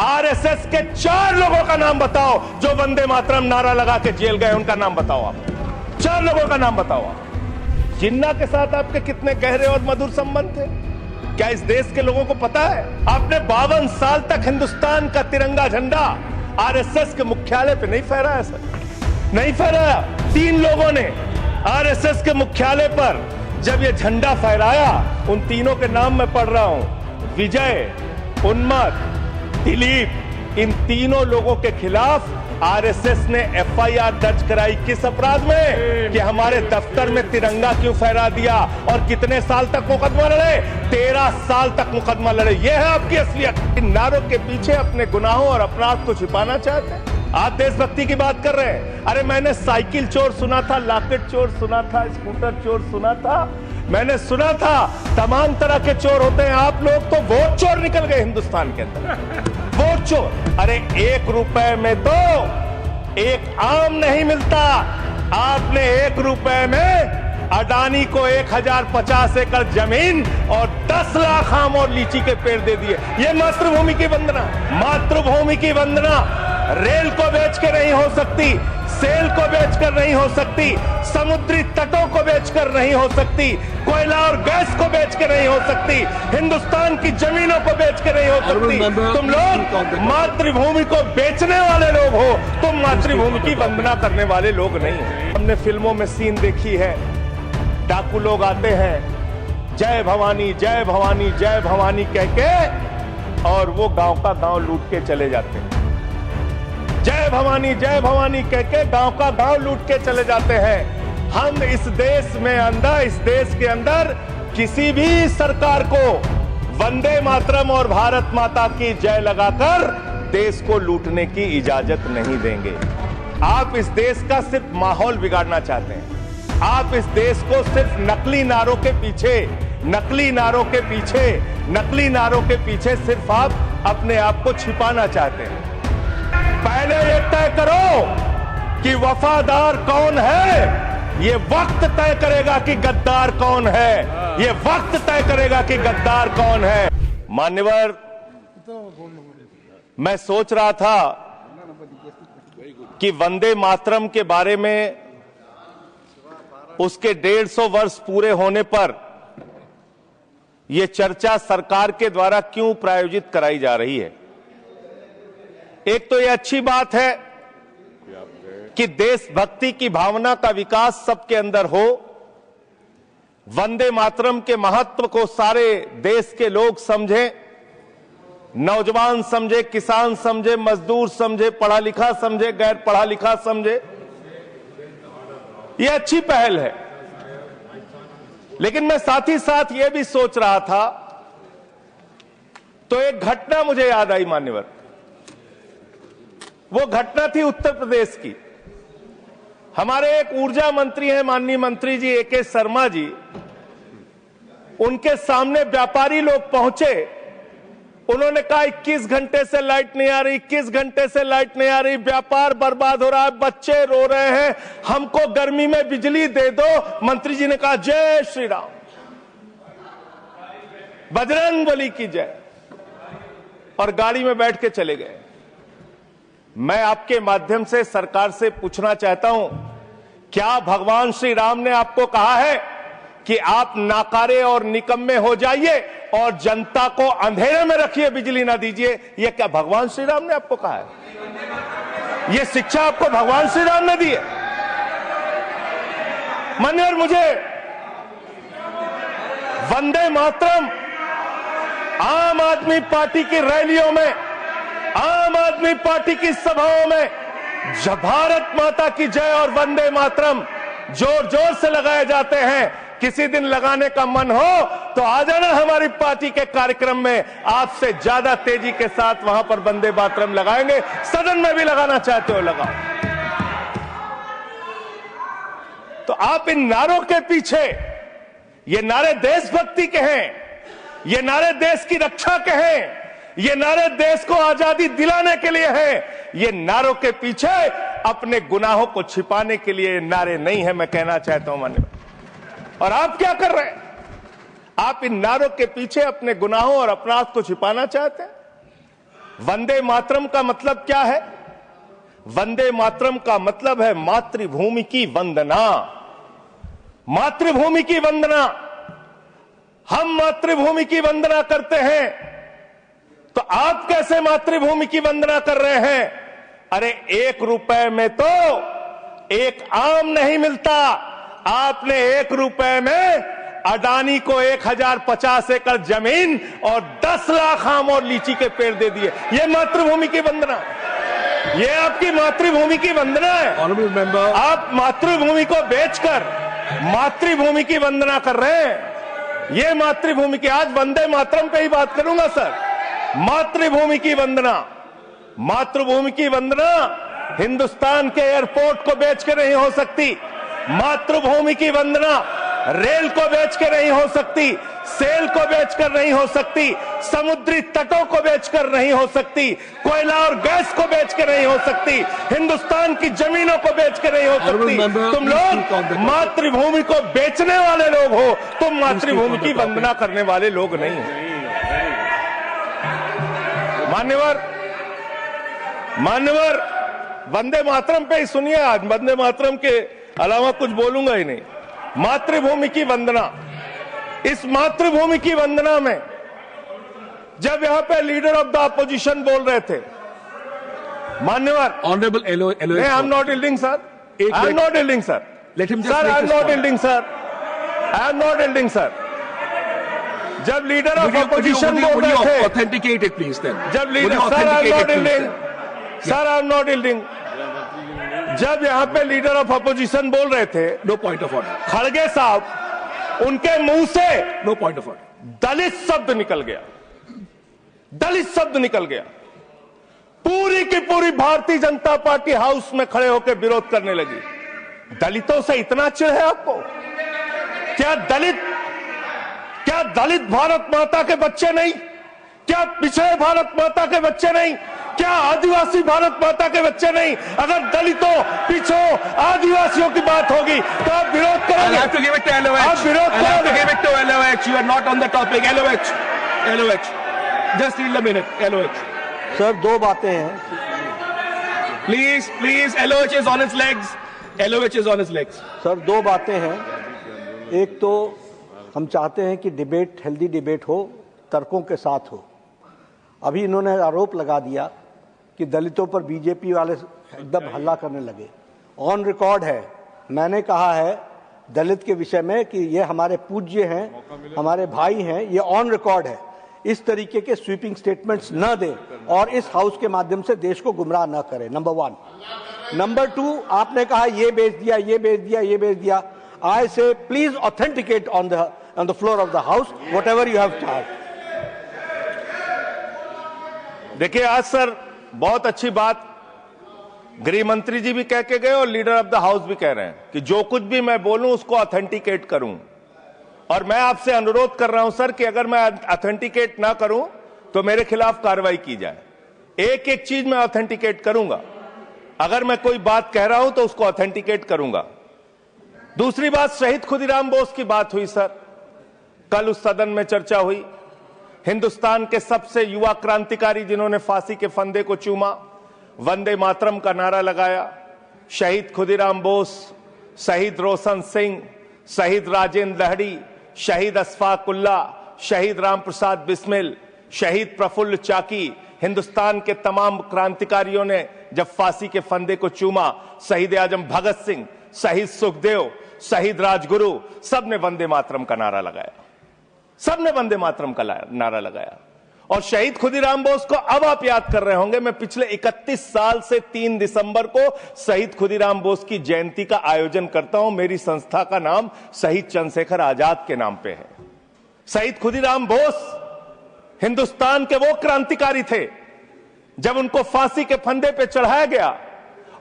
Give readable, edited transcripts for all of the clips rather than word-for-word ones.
RSS के 4 लोगों का नाम बताओ जो वंदे मातरम नारा लगा के जेल गए, उनका नाम बताओ आप। 4 लोगों का नाम बताओ आप। जिन्ना के साथ आपके कितने गहरे और मधुर संबंध थे, क्या इस देश के लोगों को पता है? आपने 52 साल तक हिंदुस्तान का तिरंगा झंडा आरएसएस के मुख्यालय पे नहीं फहराया सर, नहीं फहराया। 3 लोगों ने आरएसएस के मुख्यालय पर जब ये झंडा फहराया, उन तीनों के नाम मैं पढ़ रहा हूं, विजय, उन्मत्त, दिलीप, इन तीनों लोगों के खिलाफ आरएसएस ने एफआईआर दर्ज कराई। किस अपराध में? कि हमारे दफ्तर में तिरंगा क्यों फहरा दिया। और कितने साल तक मुकदमा लड़े? 13 साल तक मुकदमा लड़े। यह है आपकी असलियत। इन नारों के पीछे अपने गुनाहों और अपराध को छिपाना चाहते हैं। आप देशभक्ति की बात कर रहे हैं। अरे मैंने साइकिल चोर सुना था, लॉकेट चोर सुना था, स्कूटर चोर सुना था, मैंने सुना था तमाम तरह के चोर होते हैं। आप लोग तो वोट चोर निकल गए हिंदुस्तान के अंदर, वोट चोर। अरे 1 रुपए में तो एक आम नहीं मिलता। आपने 1 रुपए में अडानी को 1050 एकड़ जमीन और 10 लाख आम और लीची के पेड़ दे दिए। ये मातृभूमि की वंदना, मातृभूमि की वंदना रेल को बेच के नहीं हो सकती, सेल को बेचकर नहीं हो सकती, समुद्री तटों को बेचकर नहीं हो सकती, कोयला और गैस को बेच के नहीं हो सकती, हिंदुस्तान की जमीनों को बेच के नहीं हो सकती। तुम लोग मातृभूमि को बेचने वाले लोग हो, तुम मातृभूमि की वंदना करने वाले लोग नहीं हो। हमने फिल्मों में सीन देखी है, डाकू लोग आते हैं, जय भवानी जय भवानी जय भवानी कह के, और वो गांव का गांव लूट के चले जाते हैं। जय भवानी कह के गांव का गांव लूट के चले जाते हैं। हम इस देश के अंदर किसी भी सरकार को वंदे मातरम और भारत माता की जय लगाकर देश को लूटने की इजाजत नहीं देंगे। आप इस देश का सिर्फ माहौल बिगाड़ना चाहते हैं। आप इस देश को सिर्फ नकली नारों के पीछे सिर्फ आप अपने आप को छिपाना चाहते हैं। पहले ये तय करो कि वफादार कौन है। ये वक्त तय करेगा कि गद्दार कौन है। ये वक्त तय करेगा कि गद्दार कौन है। मान्यवर, मैं सोच रहा था कि वंदे मातरम के बारे में उसके 150 वर्ष पूरे होने पर यह चर्चा सरकार के द्वारा क्यों प्रायोजित कराई जा रही है। एक तो यह अच्छी बात है कि देशभक्ति की भावना का विकास सबके अंदर हो। वंदे मातरम के महत्व को सारे देश के लोग समझें, नौजवान समझे, किसान समझे, मजदूर समझे, पढ़ा लिखा समझे, गैर पढ़ा लिखा समझे। यह अच्छी पहल है। लेकिन मैं साथ ही साथ यह भी सोच रहा था, तो एक घटना मुझे याद आई मान्यवर। वो घटना थी उत्तर प्रदेश की। हमारे एक ऊर्जा मंत्री हैं, माननीय मंत्री जी AK शर्मा जी, उनके सामने व्यापारी लोग पहुंचे। उन्होंने कहा 21 घंटे से लाइट नहीं आ रही, 21 घंटे से लाइट नहीं आ रही, व्यापार बर्बाद हो रहा है, बच्चे रो रहे हैं, हमको गर्मी में बिजली दे दो। मंत्री जी ने कहा जय श्री राम, बजरंग बली की जय, और गाड़ी में बैठ के चले गए। मैं आपके माध्यम से सरकार से पूछना चाहता हूं, क्या भगवान श्री राम ने आपको कहा है कि आप नाकारे और निकम्मे हो जाइए और जनता को अंधेरे में रखिए, बिजली ना दीजिए? यह क्या भगवान श्री राम ने आपको कहा है? यह शिक्षा आपको भगवान श्री राम ने दी है? मान्यवर, मुझे वंदे मातरम आम आदमी पार्टी की रैलियों में, आम आदमी पार्टी की सभाओं में भारत माता की जय और वंदे मातरम जोर जोर से लगाए जाते हैं। किसी दिन लगाने का मन हो तो आ जाना हमारी पार्टी के कार्यक्रम में, आपसे ज्यादा तेजी के साथ वहां पर वंदे मातरम लगाएंगे। सदन में भी लगाना चाहते हो लगाओ। तो आप इन नारों के पीछे, ये नारे देशभक्ति के हैं, ये नारे देश की रक्षा के हैं, ये नारे देश को आजादी दिलाने के लिए हैं। ये नारों के पीछे अपने गुनाहों को छिपाने के लिए नारे नहीं है, मैं कहना चाहता हूं मान्यवर। और आप क्या कर रहे हैं? आप इन नारों के पीछे अपने गुनाहों और अपराध को छिपाना चाहते हैं। वंदे मातरम का मतलब क्या है? वंदे मातरम का मतलब है मातृभूमि की वंदना। मातृभूमि की वंदना। हम मातृभूमि की वंदना करते हैं, तो आप कैसे मातृभूमि की वंदना कर रहे हैं? अरे 1 रुपए में तो एक आम नहीं मिलता। आपने 1 रुपए में अडानी को 1050 एकड़ जमीन और 10 लाख आम और लीची के पेड़ दे दिए। ये मातृभूमि की वंदना, ये आपकी मातृभूमि की वंदना है। ऑनरेबल मेंबर, आप मातृभूमि को बेचकर मातृभूमि की वंदना कर रहे हैं। ये मातृभूमि की, आज वंदे मातरम पे ही बात करूंगा सर। मातृभूमि की वंदना, मातृभूमि की वंदना हिंदुस्तान के एयरपोर्ट को बेच के नहीं हो सकती। मातृभूमि की वंदना रेल को बेच के नहीं हो सकती, सेल को बेचकर नहीं हो सकती, समुद्री तटों को बेचकर नहीं हो सकती, कोयला और गैस को बेच के नहीं हो सकती, हिंदुस्तान की जमीनों को बेच के नहीं हो सकती। तुम लोग मातृभूमि को बेचने वाले लोग हो, तुम मातृभूमि की वंदना करने वाले लोग नहीं हो। मान्यवर, वंदे मातरम पे ही सुनिए। आज वंदे मातरम के अलावा कुछ बोलूंगा ही नहीं। मातृभूमि की वंदना, इस मातृभूमि की वंदना में जब यहां पे लीडर ऑफ द अपोजिशन बोल रहे थे, मान्यवर, honourable I am not yielding sir, I am not yielding sir, sir I am not yielding sir, I am not yielding sir. जब लीडर ऑफ अपोजिशन बोल रहे थे, ऑथेंटिकेट इट प्लीज देन। जब leader, sir I am not yielding, sir I am not yielding. जब यहां पे leader of opposition बोल रहे थे, नो पॉइंट ऑफ ऑर्डर, खड़गे साहब, उनके मुंह से नो पॉइंट ऑफ ऑर्डर, दलित शब्द निकल गया, दलित शब्द निकल गया। पूरी की पूरी भारतीय जनता पार्टी हाउस में खड़े होकर विरोध करने लगी। दलितों से इतना चिढ़ है आपको? क्या दलित भारत माता के बच्चे नहीं? क्या पिछड़े भारत माता के बच्चे नहीं? क्या आदिवासी भारत माता के बच्चे नहीं? अगर दलितों, पिछड़ों, आदिवासियों की बात होगी तो आप विरोध करोगे। आप विरोध करोगे। You are not on the topic. LOH. Just need a minute. LOH. Sir, 2 बातें हैं। Please. LOH is on its legs. LOH is on its legs. Sir, 2 बातें हैं। एक तो हम चाहते हैं कि डिबेट, हेल्दी डिबेट हो, तर्कों के साथ हो। अभी इन्होंने आरोप लगा दिया कि दलितों पर बीजेपी वाले एकदम हल्ला करने लगे। ऑन रिकॉर्ड है, मैंने कहा है दलित के विषय में कि ये हमारे पूज्य हैं, हमारे भाई हैं। ये ऑन रिकॉर्ड है। इस तरीके के स्वीपिंग स्टेटमेंट्स न दें और इस हाउस के माध्यम से देश को गुमराह न करें, नंबर 1। नंबर 2, आपने कहा ये बेच दिया, ये बेच दिया, ये बेच दिया। आई से please authenticate on the floor of the house whatever you have charge. देखिए, आज सर बहुत अच्छी बात गृह मंत्री जी भी कह के गए और लीडर ऑफ द हाउस भी कह रहे हैं कि जो कुछ भी मैं बोलूं उसको ऑथेंटिकेट करूं। और मैं आपसे अनुरोध कर रहा हूं सर कि अगर मैं ऑथेंटिकेट ना करूं तो मेरे खिलाफ कार्रवाई की जाए। एक एक चीज मैं ऑथेंटिकेट करूंगा। अगर मैं कोई बात कह रहा हूं तो उसको ऑथेंटिकेट करूंगा। दूसरी बात, शहीद खुदीराम बोस की बात हुई सर, कल उस सदन में चर्चा हुई। हिंदुस्तान के सबसे युवा क्रांतिकारी जिन्होंने फांसी के फंदे को चूमा, वंदे मातरम का नारा लगाया, शहीद खुदीराम बोस, शहीद रोशन सिंह, शहीद राजेंद्र लहड़ी, शहीद अशफाक उल्ला, शहीद राम प्रसाद बिस्मिल, शहीद प्रफुल्ल चाकी, हिंदुस्तान के तमाम क्रांतिकारियों ने जब फांसी के फंदे को चूमा, शहीद आजम भगत सिंह, शहीद सुखदेव, शहीद राजगुरु, सबने वंदे मातरम का नारा लगाया, सबने वंदे मातरम का नारा लगाया। और शहीद खुदीराम बोस को अब आप याद कर रहे होंगे, मैं पिछले 31 साल से 3 दिसंबर को शहीद खुदीराम बोस की जयंती का आयोजन करता हूं। मेरी संस्था का नाम शहीद चंद्रशेखर आजाद के नाम पे है। शहीद खुदीराम बोस हिंदुस्तान के वो क्रांतिकारी थे, जब उनको फांसी के फंदे पे चढ़ाया गया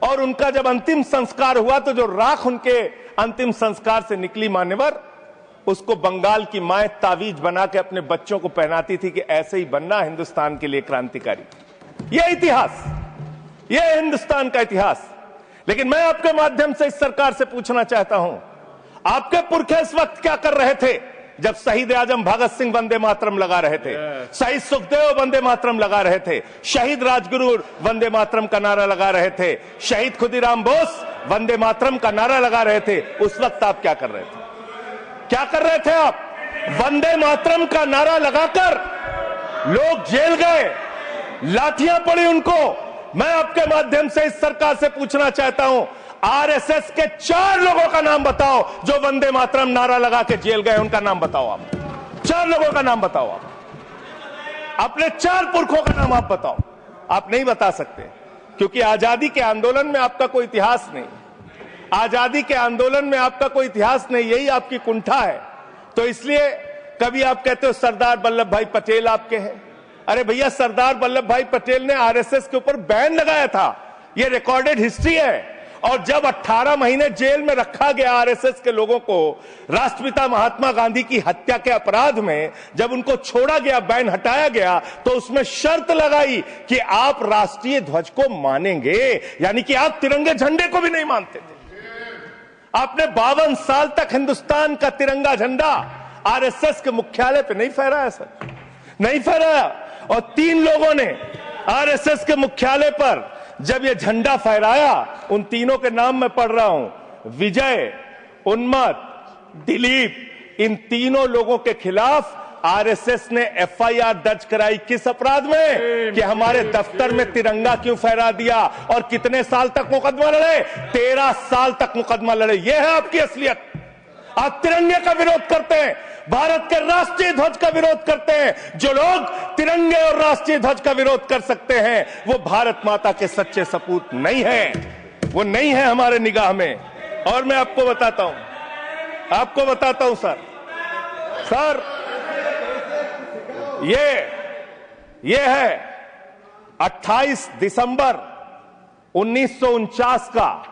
और उनका जब अंतिम संस्कार हुआ तो जो राख उनके अंतिम संस्कार से निकली मान्यवर, उसको बंगाल की मां तावीज बना के अपने बच्चों को पहनाती थी कि ऐसे ही बनना हिंदुस्तान के लिए क्रांतिकारी। यह इतिहास, यह हिंदुस्तान का इतिहास। लेकिन मैं आपके माध्यम से इस सरकार से पूछना चाहता हूं, आपके पुरखे इस वक्त क्या कर रहे थे? जब शहीद आजम भगत सिंह वंदे मातरम लगा रहे थे, शहीद सुखदेव वंदे मातरम लगा रहे थे, शहीद राजगुरु वंदे मातरम का नारा लगा रहे थे, शहीद खुदीराम बोस वंदे मातरम का नारा लगा रहे थे। उस वक्त आप क्या कर रहे थे? क्या कर रहे थे आप? वंदे मातरम का नारा लगाकर लोग जेल गए, लाठियां पड़ी उनको। मैं आपके माध्यम से इस सरकार से पूछना चाहता हूं, आरएसएस के 4 लोगों का नाम बताओ जो वंदे मातरम नारा लगा के जेल गए, उनका नाम बताओ आप। 4 लोगों का नाम बताओ आप, अपने 4 पुरखों का नाम आप बताओ। आप नहीं बता सकते क्योंकि आजादी के आंदोलन में आपका कोई इतिहास नहीं, आजादी के आंदोलन में आपका कोई इतिहास नहीं, यही आपकी कुंठा है। तो इसलिए कभी आप कहते हो सरदार वल्लभ भाई पटेल आपके हैं। अरे भैया, सरदार वल्लभ भाई पटेल ने आरएसएस के ऊपर बैन लगाया था, यह रिकॉर्डेड हिस्ट्री है। और जब 18 महीने जेल में रखा गया आरएसएस के लोगों को राष्ट्रपिता महात्मा गांधी की हत्या के अपराध में, जब उनको छोड़ा गया, बैन हटाया गया, तो उसमें शर्त लगाई कि आप राष्ट्रीय ध्वज को मानेंगे, यानी कि आप तिरंगे झंडे को भी नहीं मानते थे। आपने 52 साल तक हिंदुस्तान का तिरंगा झंडा आरएसएस के मुख्यालय पे नहीं फहराया सर, नहीं फहराया। और 3 लोगों ने आरएसएस के मुख्यालय पर जब ये झंडा फहराया, उन तीनों के नाम मैं पढ़ रहा हूं, विजय, उन्मत, दिलीप, इन तीनों लोगों के खिलाफ आरएसएस ने एफआईआर दर्ज कराई। किस अपराध में? कि हमारे दफ्तर में तिरंगा क्यों फहरा दिया। और कितने साल तक मुकदमा लड़े? 13 साल तक मुकदमा लड़े। यह है आपकी असलियत। आप तिरंगे का विरोध करते हैं, भारत के राष्ट्रीय ध्वज का विरोध करते हैं। जो लोग तिरंगे और राष्ट्रीय ध्वज का विरोध कर सकते हैं, वो भारत माता के सच्चे सपूत नहीं है, वो नहीं है हमारे निगाह में। और मैं आपको बताता हूं सर, ये है 28 दिसंबर 1949 का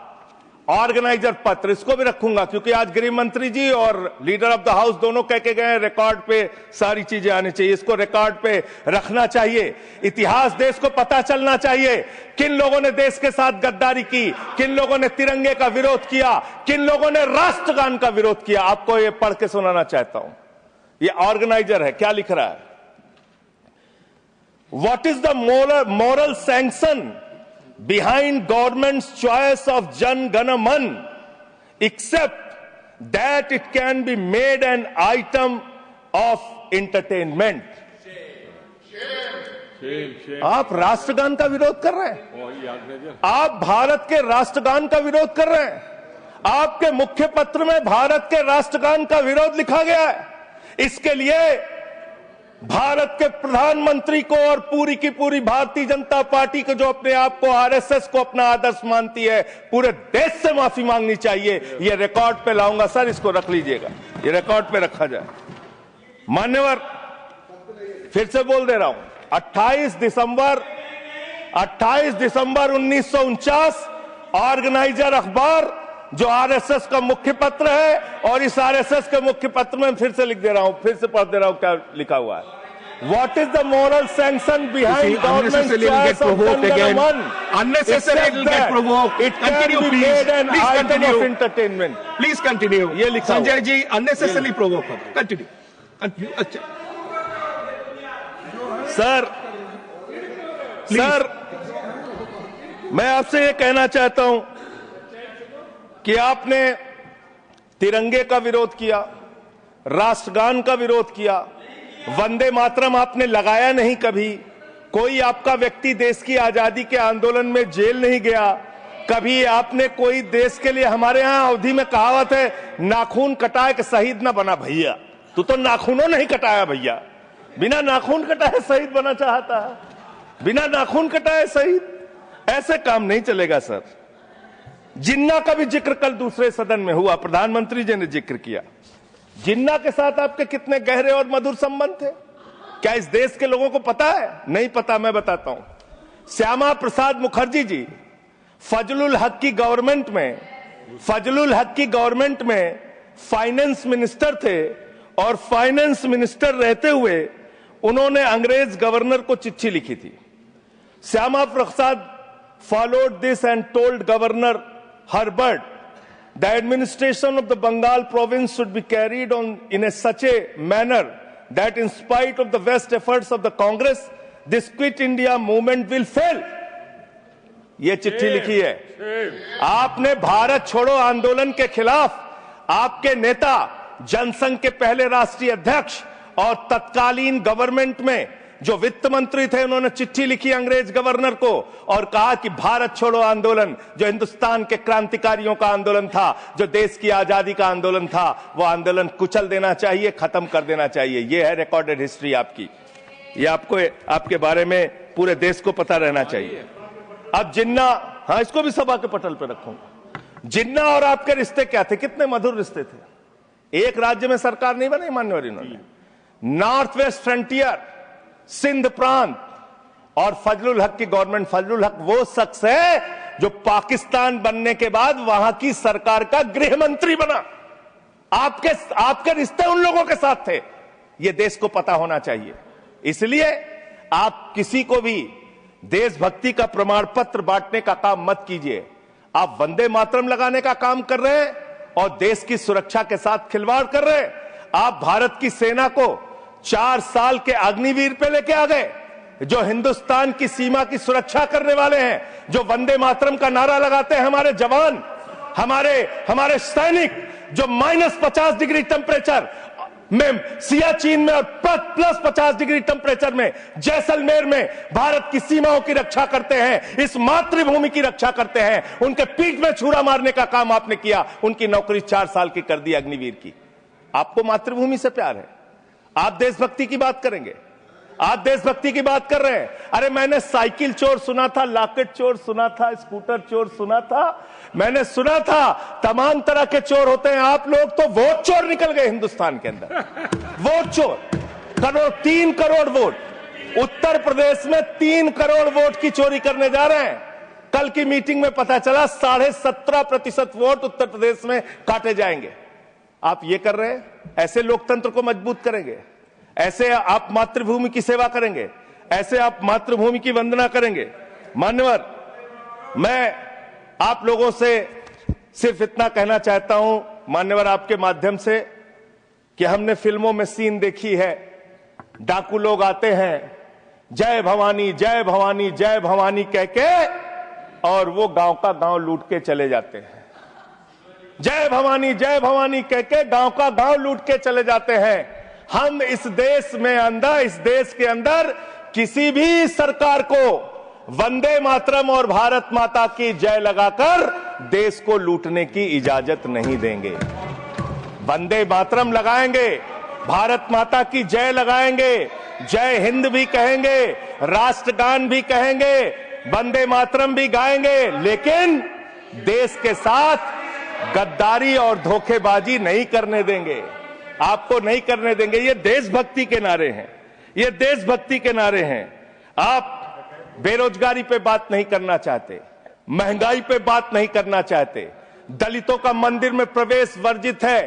ऑर्गेनाइजर पत्र। इसको भी रखूंगा क्योंकि आज गृह मंत्री जी और लीडर ऑफ द हाउस दोनों कह के गए, रिकॉर्ड पे सारी चीजें आनी चाहिए, इसको रिकॉर्ड पे रखना चाहिए। इतिहास देश को पता चलना चाहिए, किन लोगों ने देश के साथ गद्दारी की, किन लोगों ने तिरंगे का विरोध किया, किन लोगों ने राष्ट्रगान का विरोध किया। आपको ये पढ़ के सुनाना चाहता हूं, ये ऑर्गेनाइजर है, क्या लिख रहा है। What is the moral sanction behind government's choice of Jan Gana Man, except that it can be made an item of entertainment? आप राष्ट्रगान का विरोध कर रहे हैं, आप भारत के राष्ट्रगान का विरोध कर रहे हैं। आपके मुख्य पत्र में भारत के राष्ट्रगान का विरोध लिखा गया है। इसके लिए भारत के प्रधानमंत्री को और पूरी की पूरी भारतीय जनता पार्टी को, जो अपने आप को आरएसएस को अपना आदर्श मानती है, पूरे देश से माफी मांगनी चाहिए। यह रिकॉर्ड पे लाऊंगा सर, इसको रख लीजिएगा, ये रिकॉर्ड पे रखा जाए। मान्यवर, फिर से बोल दे रहा हूं, 28 दिसंबर 1949 ऑर्गेनाइजर अखबार, जो आरएसएस का मुख्य पत्र है। और इस आरएसएस के मुख्य पत्र में फिर से लिख दे रहा हूं, फिर से पढ़ दे रहा हूं क्या लिखा हुआ है। What is the moral sanction behind government's choice of Jan Gana Man? Unnecessarily it will get provoked. It can be made an item of entertainment. Please continue. ये लिखा हुआ है। Sanjay ji unnecessarily provoke. Continue. अच्छा सर, मैं आपसे ये कहना चाहता हूं कि आपने तिरंगे का विरोध किया, राष्ट्रगान का विरोध किया, वंदे मातरम आपने लगाया नहीं कभी। कोई आपका व्यक्ति देश की आजादी के आंदोलन में जेल नहीं गया कभी। आपने कोई देश के लिए, हमारे यहां अवधि में कहावत है, नाखून कटाए कि शहीद ना बना भैया। तू तो नाखूनों नहीं कटाया भैया, बिना नाखून कटाए शहीद बना चाहता है, बिना नाखून कटाए शहीद। ऐसे काम नहीं चलेगा सर। जिन्ना का भी जिक्र कल दूसरे सदन में हुआ, प्रधानमंत्री जी ने जिक्र किया। जिन्ना के साथ आपके कितने गहरे और मधुर संबंध थे, क्या इस देश के लोगों को पता है? नहीं पता, मैं बताता हूं। श्यामा प्रसाद मुखर्जी जी फजलुल हक की गवर्नमेंट में फाइनेंस मिनिस्टर थे, और फाइनेंस मिनिस्टर रहते हुए उन्होंने अंग्रेज गवर्नर को चिट्ठी लिखी थी। Shyama Prasad followed this and told Governor Herbert The administration of the Bengal province should be carried on in such a manner that in spite of the best efforts of the Congress, this Quit India movement will fail. ये चिट्ठी लिखी है। आपने भारत छोड़ो आंदोलन के खिलाफ आपके नेता, जनसंघ के पहले राष्ट्रीय अध्यक्ष और तत्कालीन गवर्नमेंट में जो वित्त मंत्री थे, उन्होंने चिट्ठी लिखी अंग्रेज गवर्नर को और कहा कि भारत छोड़ो आंदोलन जो हिंदुस्तान के क्रांतिकारियों का आंदोलन था, जो देश की आजादी का आंदोलन था, वो आंदोलन कुचल देना चाहिए, खत्म कर देना चाहिए। ये है रिकॉर्डेड हिस्ट्री आपकी। ये आपको आपके बारे में पूरे देश को पता रहना चाहिए। अब जिन्ना, हाँ, इसको भी सभा के पटल पर रखूंगा। जिन्ना और आपके रिश्ते क्या थे? कितने मधुर रिश्ते थे। एक राज्य में सरकार नहीं बनाई मान्यवर इन्होंने। नॉर्थ वेस्ट फ्रंटियर, सिंध प्रांत और फजलुल हक की गवर्नमेंट। फजलुल हक वो शख्स है जो पाकिस्तान बनने के बाद वहां की सरकार का गृह मंत्री बना। आपके रिश्ते उन लोगों के साथ थे। ये देश को पता होना चाहिए। इसलिए आप किसी को भी देशभक्ति का प्रमाण पत्र बांटने का काम मत कीजिए। आप वंदे मातरम लगाने का काम कर रहे हैं और देश की सुरक्षा के साथ खिलवाड़ कर रहे हैं। आप भारत की सेना को 4 साल के अग्निवीर पे लेके आ गए, जो हिंदुस्तान की सीमा की सुरक्षा करने वाले हैं, जो वंदे मातरम का नारा लगाते हैं हमारे जवान, हमारे सैनिक, जो -50 डिग्री टेम्परेचर में सियाचिन में और +50 डिग्री टेम्परेचर में जैसलमेर में भारत की सीमाओं की रक्षा करते हैं, इस मातृभूमि की रक्षा करते हैं। उनके पीठ में छुरा मारने का काम आपने किया। उनकी नौकरी 4 साल की कर दी अग्निवीर की। आपको मातृभूमि से प्यार है, आप देशभक्ति की बात करेंगे। आप देशभक्ति की बात कर रहे हैं। अरे मैंने साइकिल चोर सुना था, लॉकेट चोर सुना था, स्कूटर चोर सुना था, मैंने सुना था तमाम तरह के चोर होते हैं। आप लोग तो वोट चोर निकल गए हिंदुस्तान के अंदर। वोट चोर, 3 करोड़ वोट उत्तर प्रदेश में 3 करोड़ वोट की चोरी करने जा रहे हैं। कल की मीटिंग में पता चला 17.5% वोट उत्तर प्रदेश में काटे जाएंगे। आप ये कर रहे हैं, ऐसे लोकतंत्र को मजबूत करेंगे? ऐसे आप मातृभूमि की सेवा करेंगे? ऐसे आप मातृभूमि की वंदना करेंगे? मान्यवर, मैं आप लोगों से सिर्फ इतना कहना चाहता हूं मान्यवर, आपके माध्यम से, कि हमने फिल्मों में सीन देखी है, डाकू लोग आते हैं, जय भवानी जय भवानी जय भवानी कह के, और वो गांव का गांव लूट के चले जाते हैं। जय भवानी कह के गांव का गांव लूट के चले जाते हैं। हम इस देश के अंदर किसी भी सरकार को वंदे मातरम और भारत माता की जय लगाकर देश को लूटने की इजाजत नहीं देंगे। वंदे मातरम लगाएंगे, भारत माता की जय लगाएंगे, जय हिंद भी कहेंगे, राष्ट्रगान भी कहेंगे, वंदे मातरम भी गाएंगे, लेकिन देश के साथ गद्दारी और धोखेबाजी नहीं करने देंगे। आपको नहीं करने देंगे। ये देशभक्ति के नारे हैं, ये देशभक्ति के नारे हैं। आप बेरोजगारी पे बात नहीं करना चाहते, महंगाई पे बात नहीं करना चाहते, दलितों का मंदिर में प्रवेश वर्जित है,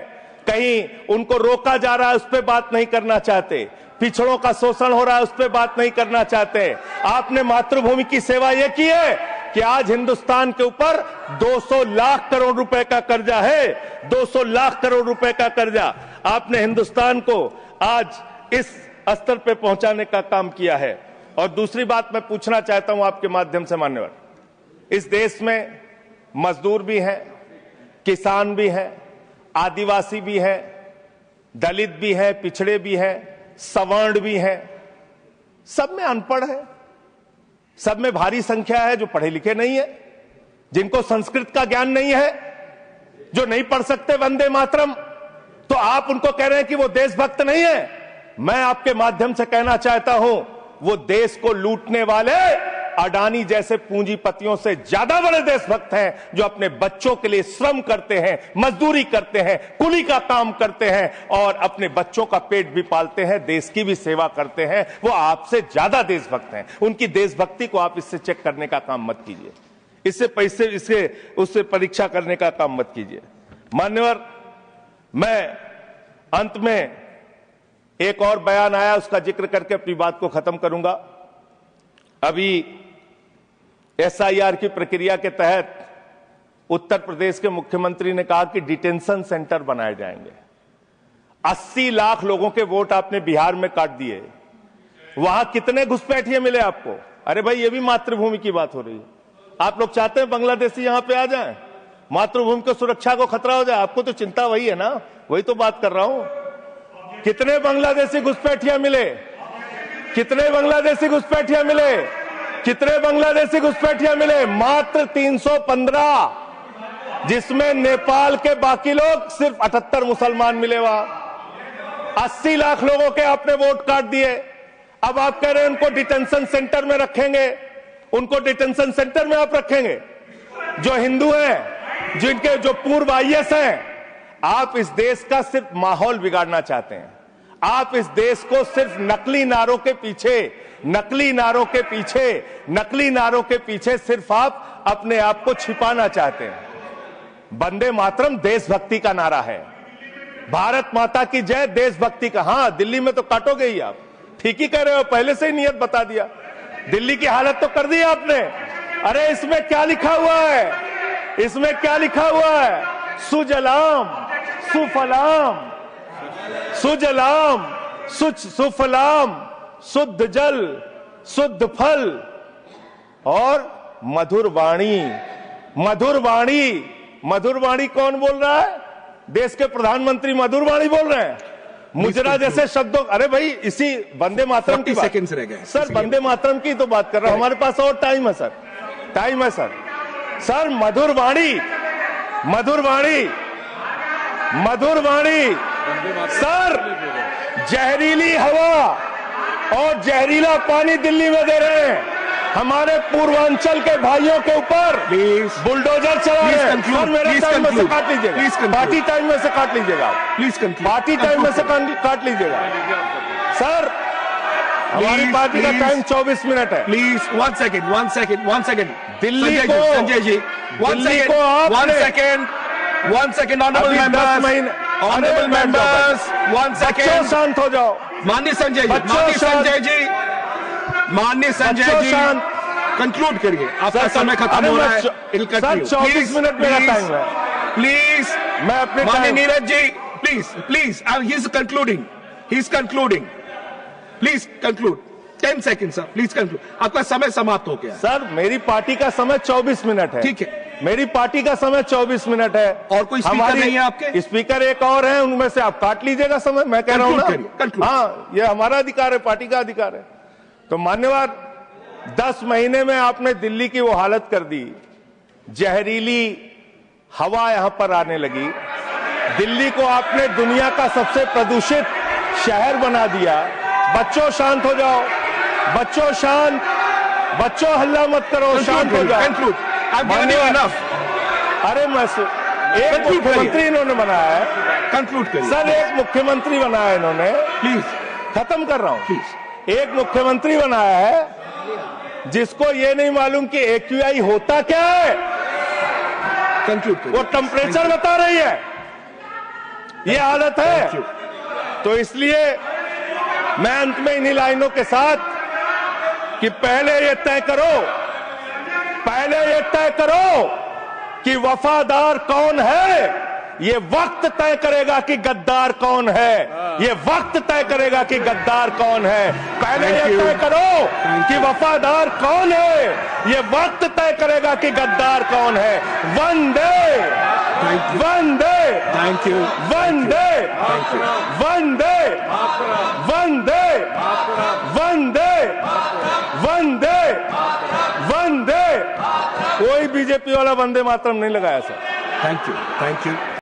कहीं उनको रोका जा रहा है, उस पर बात नहीं करना चाहते, पिछड़ों का शोषण हो रहा है, उस पर बात नहीं करना चाहते। आपने मातृभूमि की सेवा यह की है कि आज हिंदुस्तान के ऊपर 200 लाख करोड़ रुपए का कर्जा है। 200 लाख करोड़ रुपए का कर्जा आपने हिंदुस्तान को आज इस स्तर पे पहुंचाने का काम किया है। और दूसरी बात मैं पूछना चाहता हूं आपके माध्यम से मान्यवर, इस देश में मजदूर भी हैं, किसान भी हैं, आदिवासी भी हैं, दलित भी हैं, पिछड़े भी हैं, सवर्ण भी हैं, सब में अनपढ़ है, सब में भारी संख्या है जो पढ़े लिखे नहीं है, जिनको संस्कृत का ज्ञान नहीं है, जो नहीं पढ़ सकते वंदे मातरम। तो आप उनको कह रहे हैं कि वो देशभक्त नहीं है। मैं आपके माध्यम से कहना चाहता हूं, वो देश को लूटने वाले अडानी जैसे पूंजीपतियों से ज्यादा बड़े देशभक्त हैं, जो अपने बच्चों के लिए श्रम करते हैं, मजदूरी करते हैं, कुली का काम करते हैं और अपने बच्चों का पेट भी पालते हैं, देश की भी सेवा करते हैं। वो आपसे ज्यादा देशभक्त हैं। उनकी देशभक्ति को आप इससे चेक करने का काम मत कीजिए, उससे परीक्षा करने का काम मत कीजिए। मान्यवर, मैं अंत में एक और बयान आया, उसका जिक्र करके अपनी बात को खत्म करूंगा। अभी SIR की प्रक्रिया के तहत उत्तर प्रदेश के मुख्यमंत्री ने कहा कि डिटेंशन सेंटर बनाए जाएंगे। 80 लाख लोगों के वोट आपने बिहार में काट दिए। वहां कितने घुसपैठिए मिले आपको? अरे भाई, ये भी मातृभूमि की बात हो रही है। आप लोग चाहते हैं बांग्लादेशी यहां पे आ जाएं, मातृभूमि की सुरक्षा को खतरा हो जाए? आपको तो चिंता वही है ना, वही तो बात कर रहा हूं। कितने बांग्लादेशी घुसपैठिया मिले? कितने बांग्लादेशी घुसपैठिया मिले? कितने बांग्लादेशी घुसपैठिया मिले? मात्र 315, जिसमें नेपाल के बाकी लोग सिर्फ 78 मुसलमान मिले। वहां 80 लाख लोगों के आपने वोट काट दिए। अब आप कह रहे हैं उनको डिटेंशन सेंटर में रखेंगे। उनको डिटेंशन सेंटर में आप रखेंगे जो हिंदू हैं, जिनके जो पूर्व आईएएस हैं। आप इस देश का सिर्फ माहौल बिगाड़ना चाहते हैं। आप इस देश को सिर्फ नकली नारों के पीछे सिर्फ आप अपने आप को छिपाना चाहते हैं। वंदे मातरम देशभक्ति का नारा है, भारत माता की जय देशभक्ति का। हां, दिल्ली में तो काटोगे ही आप, ठीक ही कह रहे हो, पहले से ही नियत बता दिया। दिल्ली की हालत तो कर दी आपने। अरे इसमें क्या लिखा हुआ है? इसमें क्या लिखा हुआ है? सुजलाम सुफलाम, सुजलाम सुफलाम, शुद्ध जल शुद्ध फल और मधुर वाणी। मधुर वाणी, मधुर वाणी कौन बोल रहा है? देश के प्रधानमंत्री मधुर वाणी बोल रहे हैं। मुजरा जैसे शब्दों, अरे भाई, इसी वंदे मातरम की सेकंड्स रह गए सर, वंदे मातरम की तो बात कर रहा हूं। हमारे पास और टाइम है सर, टाइम है सर। सर मधुर वाणी, मधुर वाणी, मधुर वाणी। सर जहरीली हवा और जहरीला पानी दिल्ली में दे रहे हैं। हमारे पूर्वांचल के भाइयों के ऊपर बुलडोजर चला रहे हैं। सर मेरा टाइम में से काट लीजिएगा, पार्टी टाइम में से काट लीजिएगा, प्लीज पार्टी टाइम में से काट लीजिएगा। सर हमारी पार्टी का टाइम 24 मिनट है। प्लीज वन सेकेंड दिल्ली को, संजय जी, दिल्ली को आप one second honourable members, one second, शांत हो जाओ। माननीय संजय जी, कंक्लूड करिए, आपका समय खत्म हो रहा है। सर 24 मिनट मेरा टाइम है, प्लीज। मैं अपने माननीय Neeraj ji, please, he is concluding, please conclude. 10 second sir, please conclude. आपका समय समाप्त हो गया। सर मेरी पार्टी का समय 24 मिनट है। ठीक है, मेरी पार्टी का समय 24 मिनट है। और कोई स्पीकर नहीं है आपके? स्पीकर एक और है, उनमें से आप काट लीजिएगा समय। मैं कह रहा हूं ना, हाँ, ये हमारा अधिकार है, पार्टी का अधिकार है। तो मान्यवर, 10 महीने में आपने दिल्ली की वो हालत कर दी। जहरीली हवा यहां पर आने लगी। दिल्ली को आपने दुनिया का सबसे प्रदूषित शहर बना दिया। बच्चों शांत हो जाओ, बच्चों शांत, बच्चों हल्ला मत करो, शांत हो जाओ। अरे मैं एक मुख्यमंत्री इन्होंने बनाया है, कंक्लूड करिए सर। एक मुख्यमंत्री बनाया इन्होंने, प्लीज। खत्म कर रहा हूं, प्लीज। एक मुख्यमंत्री बनाया है जिसको ये नहीं मालूम कि AQI होता क्या है। कंक्लूड करिए। वो टेम्परेचर बता रही है। ये हालत है। तो इसलिए मैं अंत में इन्हीं लाइनों के साथ कि पहले ये तय करो कि वफादार कौन है। ये वक्त तय करेगा कि गद्दार कौन है। ये वक्त तय करेगा कि गद्दार कौन है। पहले ये तय करो कि वफादार कौन है। ये वक्त तय करेगा कि गद्दार कौन है। वंदे वंदे थैंक यू, वंदे वंदे वंदे वंदे वंदे वंदे। कोई बीजेपी वाला वंदे मातरम नहीं लगाया सर। Thank you.